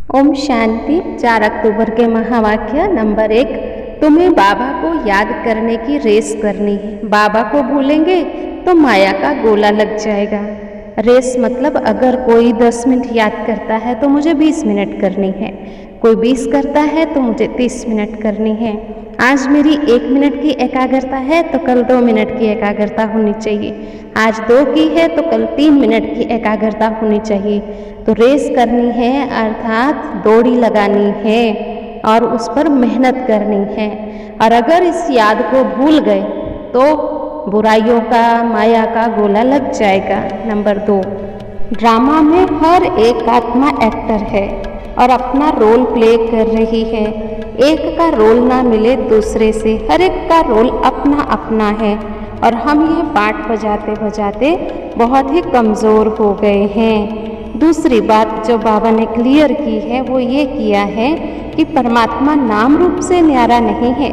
ओम शांति। 4 अक्टूबर के महावाक्य नंबर 1। तुम्हें बाबा को याद करने की रेस करनी है। बाबा को भूलेंगे तो माया का गोला लग जाएगा। रेस मतलब अगर कोई 10 मिनट याद करता है तो मुझे 20 मिनट करनी है, कोई 20 करता है तो मुझे 30 मिनट करनी है। आज मेरी 1 मिनट की एकाग्रता है तो कल 2 मिनट की एकाग्रता होनी चाहिए। आज 2 की है तो कल 3 मिनट की एकाग्रता होनी चाहिए। तो रेस करनी है अर्थात दौड़ी लगानी है और उस पर मेहनत करनी है। और अगर इस याद को भूल गए तो बुराइयों का, माया का गोला लग जाएगा। नंबर 2, ड्रामा में हर एक आत्मा एक्टर है और अपना रोल प्ले कर रही है। एक का रोल ना मिले दूसरे से, हर एक का रोल अपना अपना है और हम ये पाठ बजाते बजाते बहुत ही कमज़ोर हो गए हैं। दूसरी बात जो बाबा ने क्लियर की है वो ये किया है कि परमात्मा नाम रूप से न्यारा नहीं है।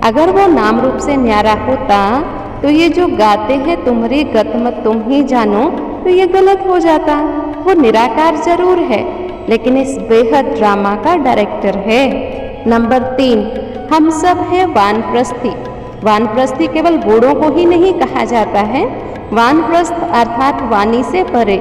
अगर वो नाम रूप से न्यारा होता तो ये जो गाते हैं तुम्हारी गतम तुम ही जानो, तो ये गलत हो जाता। वो निराकार जरूर है लेकिन इस बेहद ड्रामा का डायरेक्टर है। नंबर 3, हम सब हैं वानप्रस्थी। वानप्रस्थी केवल बूढ़ों को ही नहीं कहा जाता है। वानप्रस्थ अर्थात वाणी से परे,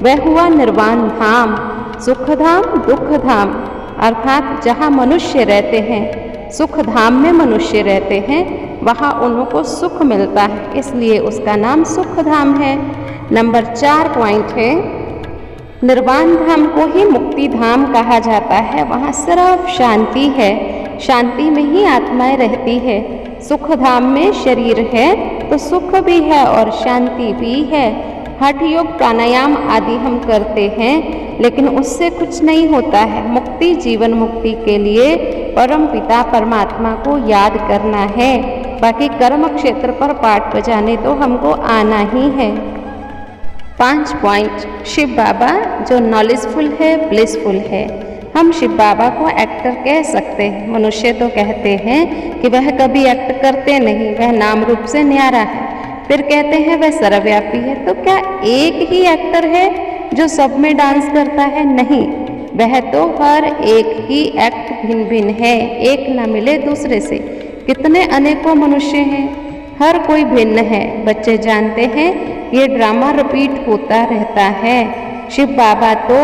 वह हुआ निर्वाण धाम, सुख धाम, दुख धाम अर्थात जहाँ मनुष्य रहते हैं, सुख धाम में मनुष्य रहते हैं, वहाँ उनको सुख मिलता है, इसलिए उसका नाम सुख धाम है। नंबर 4 पॉइंट है, निर्वाण धाम को ही मुक्ति धाम कहा जाता है। वहाँ सिर्फ शांति है, शांति में ही आत्माएं रहती है। सुख धाम में शरीर है तो सुख भी है और शांति भी है। हठ योग, प्राणायाम आदि हम करते हैं लेकिन उससे कुछ नहीं होता है। मुक्ति, जीवन मुक्ति के लिए परम पिता परमात्मा को याद करना है। बाकी कर्म क्षेत्र पर पाठ बजाने तो हमको आना ही है। 5 पॉइंट, शिव बाबा जो नॉलेजफुल है, ब्लिसफुल है। हम शिव बाबा को एक्टर कह सकते हैं। मनुष्य तो कहते हैं कि वह कभी एक्ट करते नहीं, वह नाम रूप से न्यारा है। फिर कहते हैं वह सर्वव्यापी है। तो क्या एक ही एक्टर है जो सब में डांस करता है? नहीं, वह तो हर एक ही एक्ट भिन्न भिन्न है, एक ना मिले दूसरे से। कितने अनेकों मनुष्य हैं, हर कोई भिन्न है। बच्चे जानते हैं ये ड्रामा रिपीट होता रहता है। शिव बाबा तो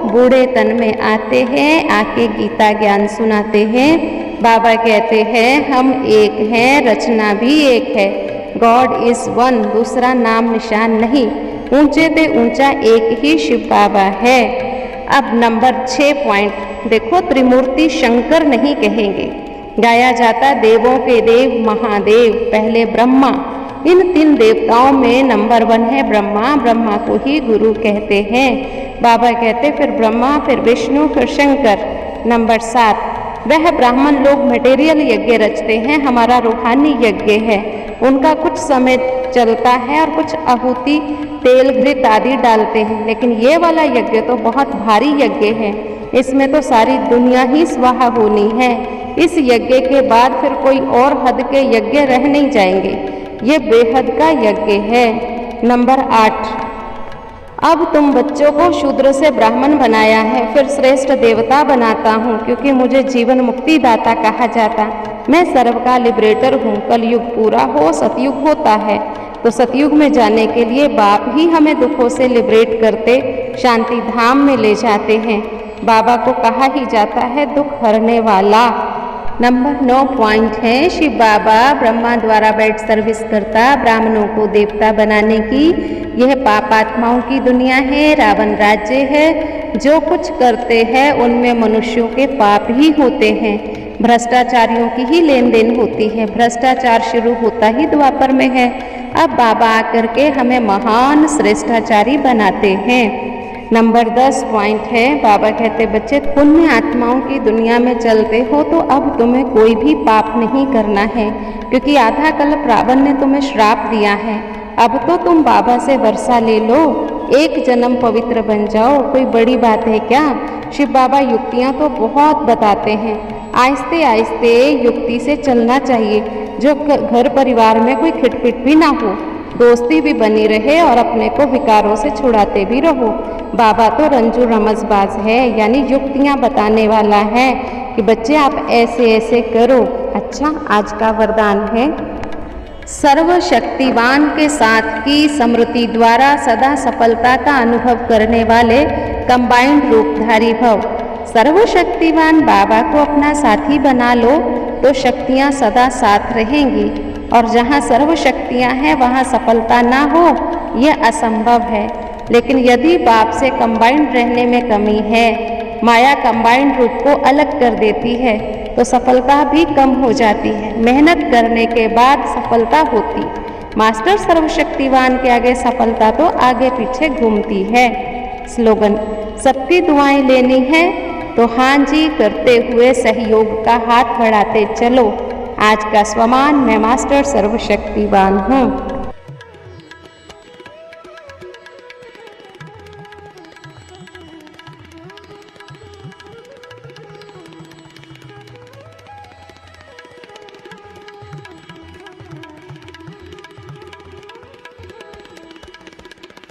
बूढ़े तन में आते हैं, आके गीता ज्ञान सुनाते हैं। बाबा कहते हैं हम एक हैं, रचना भी एक है। गॉड इज वन, दूसरा नाम निशान नहीं। ऊंचे ते ऊंचा एक ही शिव बाबा है। अब नंबर 6 पॉइंट देखो, त्रिमूर्ति शंकर नहीं कहेंगे, गाया जाता देवों के देव महादेव, पहले ब्रह्मा। इन 3 देवताओं में नंबर 1 है ब्रह्मा। ब्रह्मा को ही गुरु कहते हैं। बाबा कहते फिर ब्रह्मा, फिर विष्णु, फिर शंकर। नंबर 7, वह ब्राह्मण लोग मटेरियल यज्ञ रचते हैं, हमारा रूहानी यज्ञ है। उनका कुछ समय चलता है और कुछ आहुति, तेल, घृत आदि डालते हैं, लेकिन ये वाला यज्ञ तो बहुत भारी यज्ञ है। इसमें तो सारी दुनिया ही स्वाहा होनी है। इस यज्ञ के बाद फिर कोई और हद के यज्ञ रह नहीं जाएंगे। ये बेहद का यज्ञ है। नंबर 8, अब तुम बच्चों को शूद्र से ब्राह्मण बनाया है, फिर श्रेष्ठ देवता बनाता हूँ, क्योंकि मुझे जीवन मुक्ति दाता कहा जाता। मैं सर्व का लिबरेटर हूँ। कलयुग पूरा हो, सतयुग होता है, तो सतयुग में जाने के लिए बाप ही हमें दुखों से लिबरेट करते, शांति धाम में ले जाते हैं। बाबा को कहा ही जाता है दुख हरने वाला। नंबर 9 पॉइंट है, शिव बाबा ब्रह्मा द्वारा बेड सर्विस करता, ब्राह्मणों को देवता बनाने की। यह पापात्माओं की दुनिया है, रावण राज्य है। जो कुछ करते हैं उनमें मनुष्यों के पाप ही होते हैं। भ्रष्टाचारियों की ही लेन देन होती है। भ्रष्टाचार शुरू होता ही द्वापर में है। अब बाबा आकर के हमें महान श्रेष्ठाचारी बनाते हैं। नंबर 10 पॉइंट है, बाबा कहते बच्चे पुण्य आत्माओं की दुनिया में चलते हो तो अब तुम्हें कोई भी पाप नहीं करना है, क्योंकि आधा कल्प रावण ने तुम्हें श्राप दिया है। अब तो तुम बाबा से वर्षा ले लो, एक जन्म पवित्र बन जाओ। कोई बड़ी बात है क्या? शिव बाबा युक्तियाँ तो बहुत बताते हैं। आहिस्ते आहिस्ते युक्ति से चलना चाहिए, जो घर परिवार में कोई खिटपिट भी ना हो। दोस्ती भी बनी रहे और अपने को विकारों से छुड़ाते भी रहो। बाबा तो रंजू रमजबाज है, यानी युक्तियाँ बताने वाला है कि बच्चे आप ऐसे ऐसे करो। अच्छा, आज का वरदान है, सर्वशक्तिवान के साथ की स्मृति द्वारा सदा सफलता का अनुभव करने वाले कंबाइंड रूपधारी भव। सर्वशक्तिवान बाबा को अपना साथी बना लो तो शक्तियाँ सदा साथ रहेंगी, और जहाँ सर्वशक्तियाँ हैं वहाँ सफलता ना हो यह असंभव है। लेकिन यदि बाप से कंबाइंड रहने में कमी है, माया कंबाइंड रूप को अलग कर देती है, तो सफलता भी कम हो जाती है। मेहनत करने के बाद सफलता होती। मास्टर सर्वशक्तिवान के आगे सफलता तो आगे पीछे घूमती है। स्लोगन, सबकी दुआएं लेनी है तो हाँ जी करते हुए सहयोग का हाथ बढ़ाते चलो। आज का स्वमान, मैं मास्टर सर्वशक्तिवान हूँ।